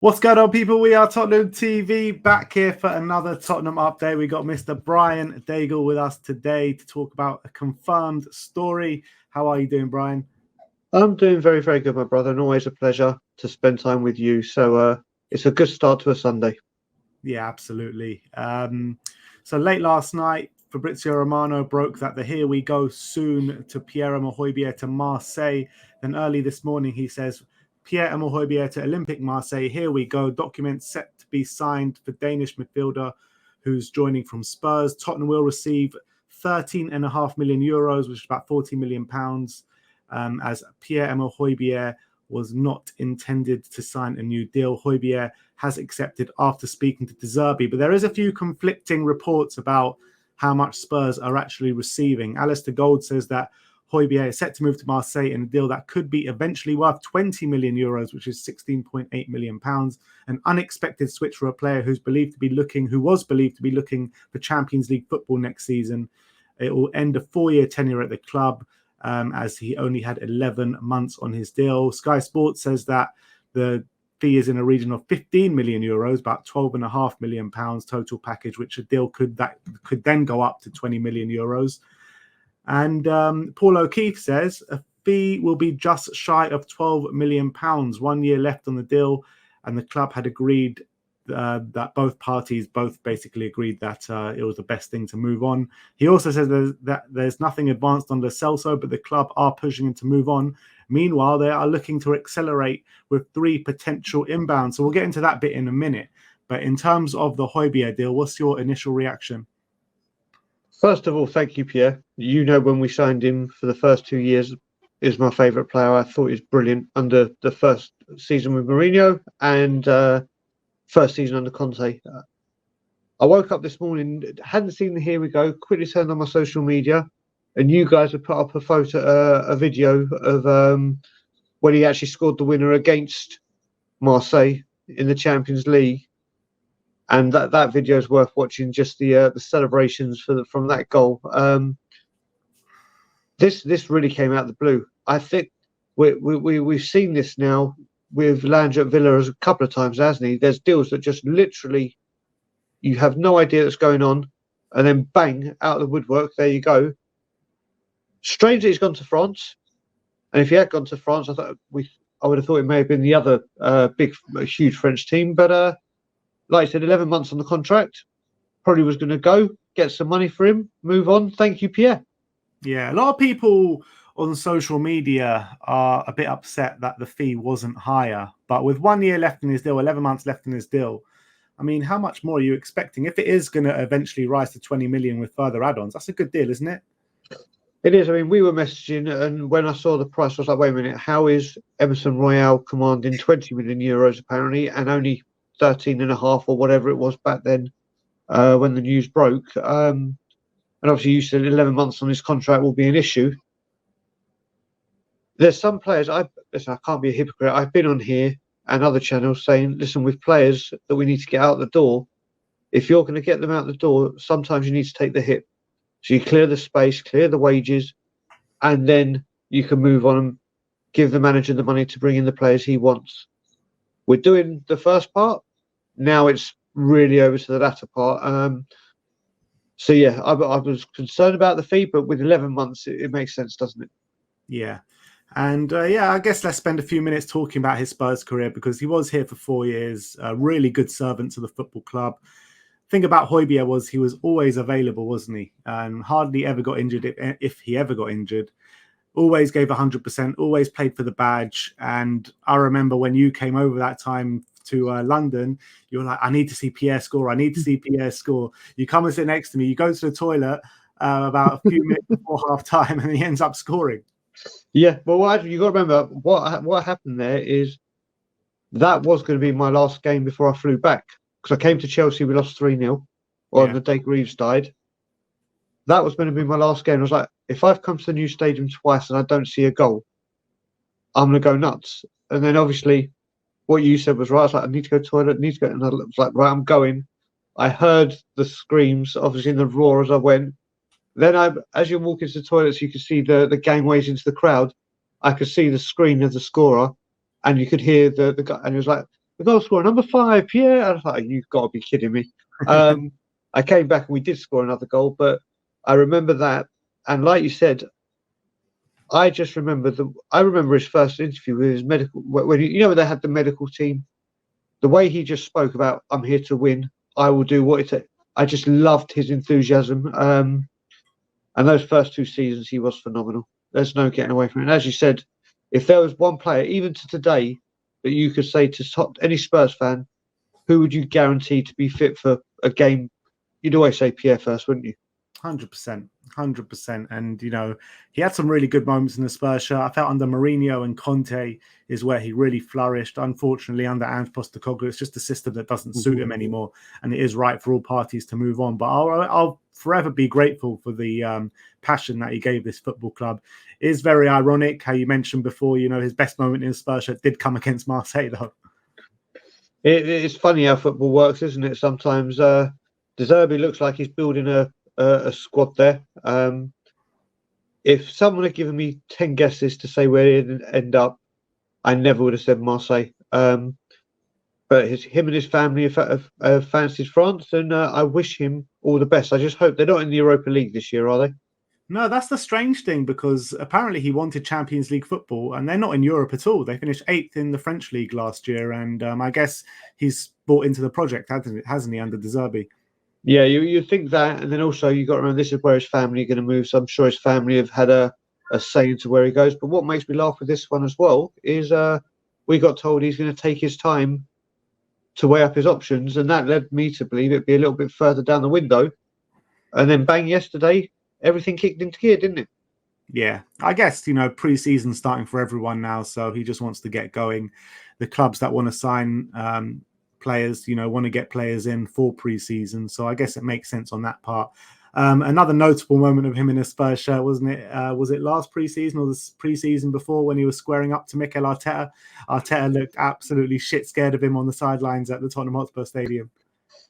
What's going on, people? We are Tottenham TV, back here for another Tottenham update. We got Mr. Brian Daigle with us today to talk about a confirmed story. How are you doing, Brian? I'm doing very, very good, my brother, and always a pleasure to spend time with you. So it's a good start to a Sunday. Yeah, absolutely. So late last night, Fabrizio Romano broke that the here we go soon to Pierre-Emile Højbjerg to Marseille. Then early this morning, he says, Pierre-Emile Højbjerg to Olympic Marseille. Here we go. Documents set to be signed for Danish midfielder who's joining from Spurs. Tottenham will receive 13.5 million euros, which is about 40 million pounds, as Pierre-Emile Højbjerg was not intended to sign a new deal. Hojbjerg has accepted after speaking to De Zerbi, but there is a few conflicting reports about how much Spurs are actually receiving. Alistair Gold says that Hojbjerg is set to move to Marseille in a deal that could be eventually worth 20 million euros, which is 16.8 million pounds. An unexpected switch for a player who was believed to be looking for Champions League football next season. It will end a 4-year tenure at the club, as he only had 11 months on his deal. Sky Sports says that the fee is in a region of 15 million euros, about 12.5 million pounds total package, which a deal could then go up to 20 million euros. And Paul O'Keefe says a fee will be just shy of 12 million pounds. 1 year left on the deal, and the club had agreed that both parties basically agreed that it was the best thing to move on. He also says that there's nothing advanced on Lo Celso, but the club are pushing him to move on. Meanwhile, they are looking to accelerate with 3 potential inbounds. So we'll get into that bit in a minute. But in terms of the Hojbjerg deal, what's your initial reaction? First of all, thank you, Pierre. You know, when we signed him for the first 2 years, is my favourite player. I thought he was brilliant under the first season with Mourinho and first season under Conte. I woke up this morning, hadn't seen the Here We Go, quickly turned on my social media, and you guys have put up a video of when he actually scored the winner against Marseille in the Champions League. And that video is worth watching, just the celebrations from that goal. This really came out of the blue. I think we've seen this now with Landry at Villa a couple of times, hasn't he? There's deals that just literally you have no idea that's going on, and then bang, out of the woodwork, there you go. Strange that he's gone to France, and if he had gone to France, I would have thought it may have been the other huge French team. But like I said, 11 months on the contract, probably was going to go, get some money for him, move on. Thank you, Pierre. Yeah, a lot of people on social media are a bit upset that the fee wasn't higher. But with 1 year left in his deal, 11 months left in his deal, I mean, how much more are you expecting? If it is going to eventually rise to 20 million with further add-ons, that's a good deal, isn't it? It is. I mean, we were messaging, and when I saw the price, I was like, wait a minute, how is Emerson Royale commanding 20 million euros apparently, and only 13.5 or whatever it was back then when the news broke? And obviously you said 11 months on his contract will be an issue. There's some players, I can't be a hypocrite. I've been on here and other channels saying, listen, with players that we need to get out the door, if you're going to get them out the door, sometimes you need to take the hit. So you clear the space, clear the wages, and then you can move on and give the manager the money to bring in the players he wants. We're doing the first part. Now it's really over to the latter part. So yeah, I was concerned about the fee, but with 11 months, it makes sense, doesn't it? Yeah. And I guess let's spend a few minutes talking about his Spurs career, because he was here for 4 years, a really good servant to the football club. Thing about Hojbjerg was he was always available, wasn't he? And hardly ever got injured, if he ever got injured. Always gave 100%, always played for the badge. And I remember when you came over that time to London, you were like, I need to see Pierre score. I need to see Pierre score. You come and sit next to me. You go to the toilet about a few minutes before half time, and he ends up scoring. Yeah, well, you got to remember what happened there is that was going to be my last game before I flew back, because I came to Chelsea, we lost 3-0 on the day Greaves died. That was going to be my last game. I was like, if I've come to the new stadium twice and I don't see a goal, I'm going to go nuts. And then obviously what you said was right. I was like, I need to go to the toilet, I need to go. And I was like, right, I'm going. I heard the screams, obviously in the roar as I went. Then as you're walking to the toilets, you could see the gangways into the crowd. I could see the screen of the scorer, and you could hear the guy. And it was like, the goal scorer, number 5, Pierre. I was like, you've got to be kidding me. I came back and we did score another goal, but I remember that. And like you said, I just remember his first interview with his medical, when when they had the medical team, the way he just spoke about, I'm here to win. I will do what it takes. I just loved his enthusiasm. And those first 2 seasons, he was phenomenal. There's no getting away from it. And as you said, if there was one player, even to today, that you could say to any Spurs fan, who would you guarantee to be fit for a game? You'd always say Pierre first, wouldn't you? 100%, 100%. And, he had some really good moments in the Spurs shirt. I felt under Mourinho and Conte is where he really flourished. Unfortunately, under Ange Postecoglou, it's just a system that doesn't suit him anymore. And it is right for all parties to move on. But I'll forever be grateful for the passion that he gave this football club. It is very ironic how you mentioned before, his best moment in the Spurs shirt did come against Marseille, though. It's funny how football works, isn't it? Sometimes De Zerbi looks like he's building a squad there. If someone had given me 10 guesses to say where he'd end up, I never would have said Marseille. But him and his family have fancied France, and I wish him all the best. I just hope they're not in the Europa League this year, are they? No, that's the strange thing, because apparently he wanted Champions League football, and they're not in Europe at all. They finished 8th in the French league last year, and I guess he's bought into the project, hasn't he, under De Zerbi? Yeah, you think that, and then also you got to remember this is where his family are going to move. So I'm sure his family have had a say into where he goes. But what makes me laugh with this one as well is we got told he's going to take his time to weigh up his options, and that led me to believe it'd be a little bit further down the window. And then bang, yesterday everything kicked into gear, didn't it? Yeah, I guess, pre-season starting for everyone now, so he just wants to get going. The clubs that want to sign players, want to get players in for pre-season, so I guess it makes sense on that part. Another notable moment of him in a Spurs shirt, wasn't it? Was it last pre-season or the pre-season before, when he was squaring up to Mikel Arteta? Arteta looked absolutely shit scared of him on the sidelines at the Tottenham Hotspur Stadium.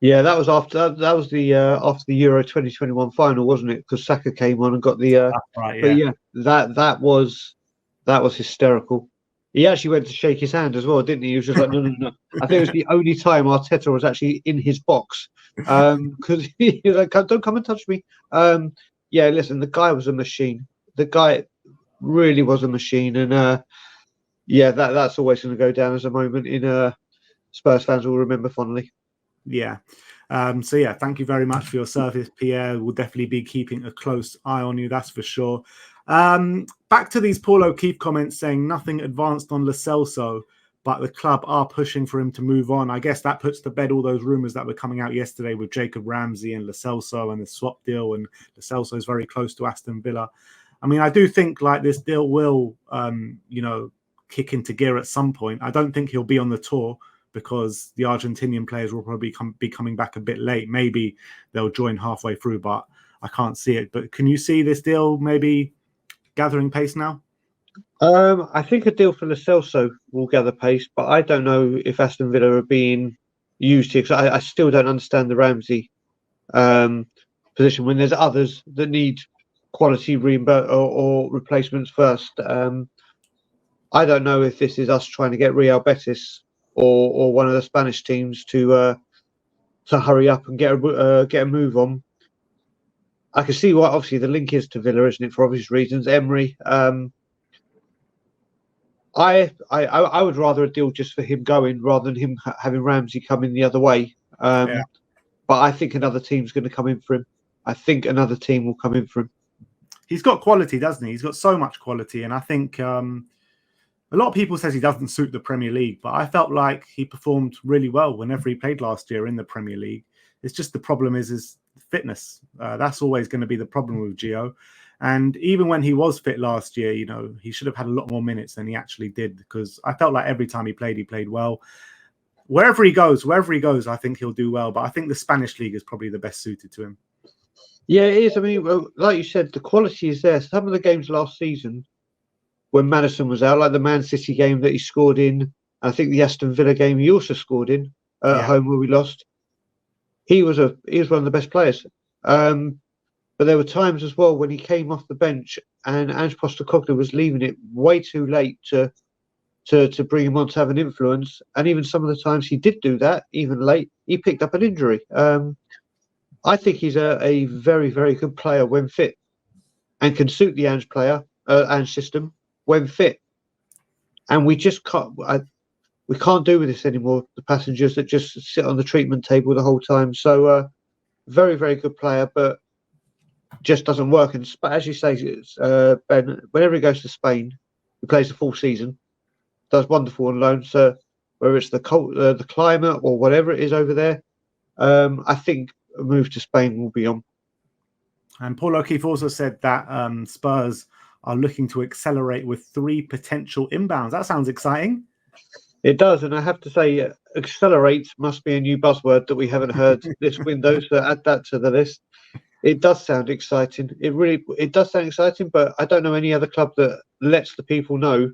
Yeah, that was after the Euro 2021 final, wasn't it? Because Saka came on and got the. That's right, yeah. But yeah, that was hysterical. He actually went to shake his hand as well, didn't he? He was just like, no. I think it was the only time Arteta was actually in his box, because he was like, "Don't come and touch me." Yeah, listen, the guy was a machine. The guy really was a machine, and yeah, that's always going to go down as a moment in Spurs fans will remember fondly. Yeah. So yeah, thank you very much for your service, Pierre. We'll definitely be keeping a close eye on you, that's for sure. Back to these Paul O'Keefe comments saying nothing advanced on Lo Celso, but the club are pushing for him to move on. I guess that puts to bed all those rumours that were coming out yesterday with Jacob Ramsey and Lo Celso and the swap deal, and Lo Celso is very close to Aston Villa. I mean, I do think like this deal will, kick into gear at some point. I don't think he'll be on the tour, because the Argentinian players will probably be coming back a bit late. Maybe they'll join halfway through, but I can't see it. But can you see this deal maybe gathering pace now? I think a deal for Lo Celso will gather pace, but I don't know if Aston Villa are being used here, because I still don't understand the Ramsey position when there's others that need quality or replacements first. I don't know if this is us trying to get Real Betis or one of the Spanish teams to hurry up and get a move on. I can see why. Obviously, the link is to Villa, isn't it? For obvious reasons. Emery. I would rather a deal just for him going rather than him having Ramsey come in the other way. But I think another team's going to come in for him. I think another team will come in for him. He's got quality, doesn't he? He's got so much quality, and I think a lot of people says he doesn't suit the Premier League, but I felt like he performed really well whenever he played last year in the Premier League. It's just the problem is his fitness. That's always going to be the problem with Gio. And even when he was fit last year, he should have had a lot more minutes than he actually did, because I felt like every time he played well. Wherever he goes, I think he'll do well. But I think the Spanish league is probably the best suited to him. Yeah, it is. I mean, well, like you said, the quality is there. Some of the games last season, when Maddison was out, like the Man City game that he scored in, I think the Aston Villa game he also scored in at home where we lost. He was one of the best players. But there were times as well when he came off the bench and Ange Postecoglou was leaving it way too late to to bring him on to have an influence. And even some of the times he did do that, even late, he picked up an injury. I think he's a very, very good player when fit, and can suit the Ange system when fit. And we just can't. We can't do with this anymore. The passengers that just sit on the treatment table the whole time. So, very, very good player, but just doesn't work. And as you say, Ben, whenever he goes to Spain, he plays the full season, does wonderful on loan. So, whether it's the climate or whatever it is over there, I think a move to Spain will be on. And Paul O'Keefe also said that Spurs are looking to accelerate with 3 potential inbounds. That sounds exciting. It does, and I have to say, accelerate must be a new buzzword that we haven't heard this window. So add that to the list. It does sound exciting. It does sound exciting, but I don't know any other club that lets the people know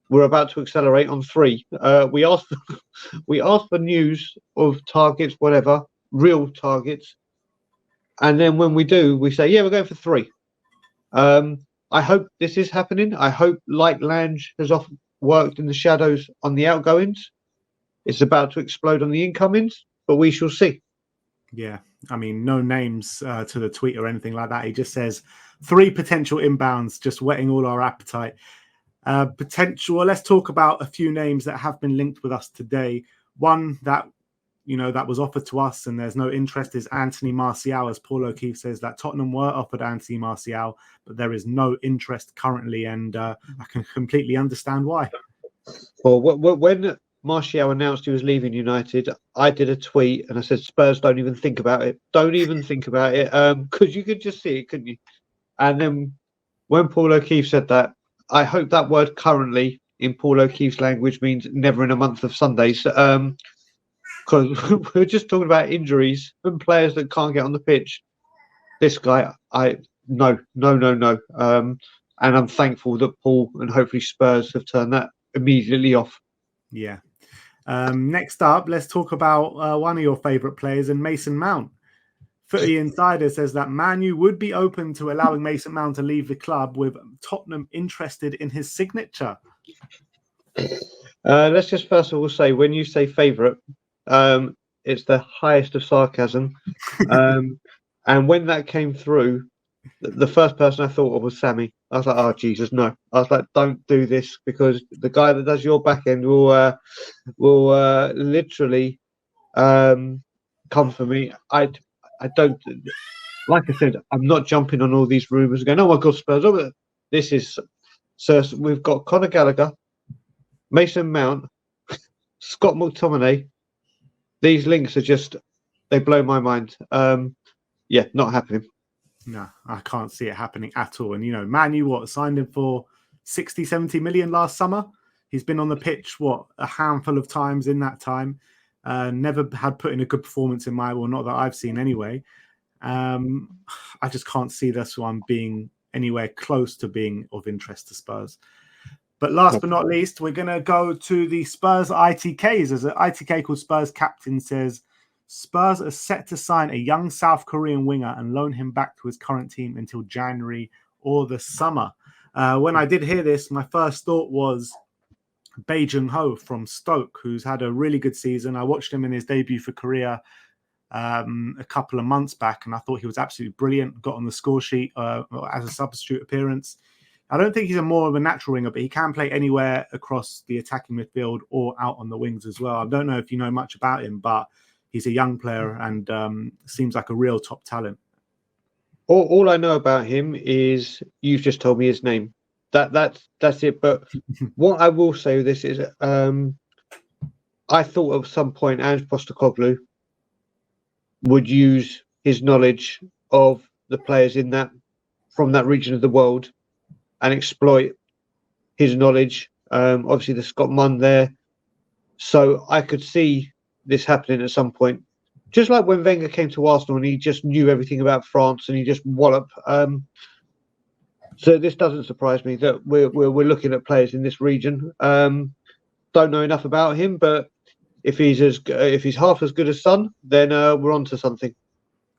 we're about to accelerate on 3. We asked for news of targets, whatever, real targets, and then when we do, we say, yeah, we're going for 3. I hope this is happening. I hope, like Lange has often worked in the shadows on the outgoings, it's about to explode on the incomings, but we shall see. Yeah, I mean, no names to the tweet or anything like that. He just says 3 potential inbounds, just whetting all our appetite. Well, let's talk about a few names that have been linked with us today. One that that was offered to us and there's no interest is Anthony Martial, as Paul O'Keefe says that Tottenham were offered Anthony Martial, but there is no interest currently, and I can completely understand why. Well, when Martial announced he was leaving United, I did a tweet and I said, Spurs, don't even think about it. Don't even think about it, because you could just see it, couldn't you? And then when Paul O'Keefe said that, I hope that word currently in Paul O'Keefe's language means never in a month of Sundays. Because we're just talking about injuries and players that can't get on the pitch. This guy, no. And I'm thankful that Paul and hopefully Spurs have turned that immediately off. Yeah. Next up, let's talk about one of your favourite players in Mason Mount. Footy Insider says that Man U would be open to allowing Mason Mount to leave the club, with Tottenham interested in his signature. Let's just first of all say, when you say favourite, it's the highest of sarcasm. And when that came through, the first person I thought of was Sammy. I was like, oh, Jesus, no. I was like, don't do this, because the guy that does your back end will literally come for me. I don't, like I said, I'm not jumping on all these rumours going, oh my God, Spurs. Oh, this is, so we've got Conor Gallagher, Mason Mount, Scott McTominay. These links are just, they blow my mind. Yeah, not happening. No, I can't see it happening at all. And, Man U, signed him for 60, 70 million last summer. He's been on the pitch, a handful of times in that time. Never had put in a good performance in not that I've seen anyway. I just can't see this one being anywhere close to being of interest to Spurs. But last but not least, we're going to go to the Spurs ITKs. As an ITK called Spurs Captain says, Spurs are set to sign a young South Korean winger and loan him back to his current team until January or the summer. When I did hear this, my first thought was Bae Jung-ho from Stoke, who's had a really good season. I watched him in his debut for Korea a couple of months back, and I thought he was absolutely brilliant. Got on the score sheet as a substitute appearance. I don't think he's more of a natural winger, but he can play anywhere across the attacking midfield or out on the wings as well. I don't know if you know much about him, but he's a young player and seems like a real top talent. All I know about him is you've just told me his name. That's it. But what I will say with this is, I thought at some point Ange Postecoglou would use his knowledge of the players from that region of the world and exploit his knowledge. Obviously, there's Scott Munn there, so I could see this happening at some point. Just like when Wenger came to Arsenal and he just knew everything about France and he just walloped. So this doesn't surprise me that we're looking at players in this region. Don't know enough about him, but if he's half as good as Son, then we're on to something.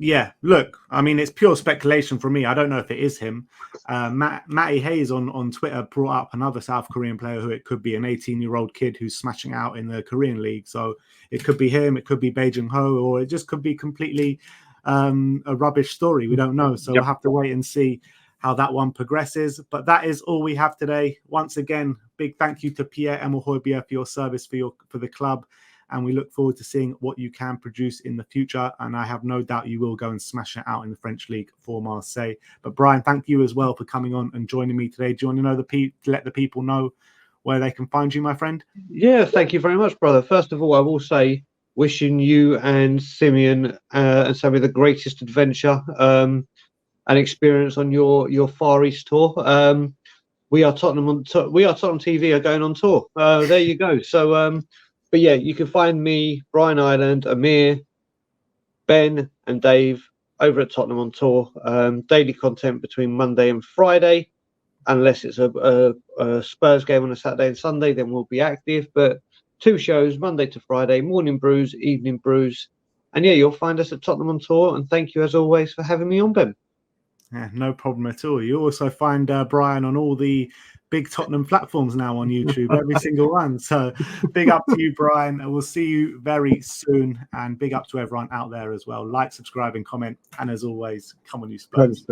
Yeah, look, I mean, it's pure speculation from me. I don't know if it is him. Matty Hayes on Twitter brought up another South Korean player who it could be, an 18-year-old kid who's smashing out in the Korean league. So it could be him, it could be Beijing Ho, or it just could be completely a rubbish story. We don't know. So we'll have to wait and see how that one progresses. But that is all we have today. Once again, big thank you to Pierre-Emile Højbjerg for your service for the club. And we look forward to seeing what you can produce in the future. And I have no doubt you will go and smash it out in the French league for Marseille. But Brian, thank you as well for coming on and joining me today. Do you want to know let the people know where they can find you, my friend? Yeah, thank you very much, brother. First of all, I will say, wishing you and Simeon and Sammy the greatest adventure and experience on your Far East tour. We are Tottenham TV are going on tour. There you go. So, but yeah, you can find me, Brian Ireland, Amir, Ben, and Dave over at Tottenham on Tour. Daily content between Monday and Friday, unless it's a Spurs game on a Saturday and Sunday, then we'll be active. But 2 shows, Monday to Friday, morning brews, evening brews. And yeah, you'll find us at Tottenham on Tour. And thank you as always for having me on, Ben. Yeah, no problem at all. You also find Brian on all the big Tottenham platforms now on YouTube, every single one. So big up to you, Brian. We'll see you very soon. And big up to everyone out there as well. Like, subscribe, and comment. And as always, come on, you Spurs.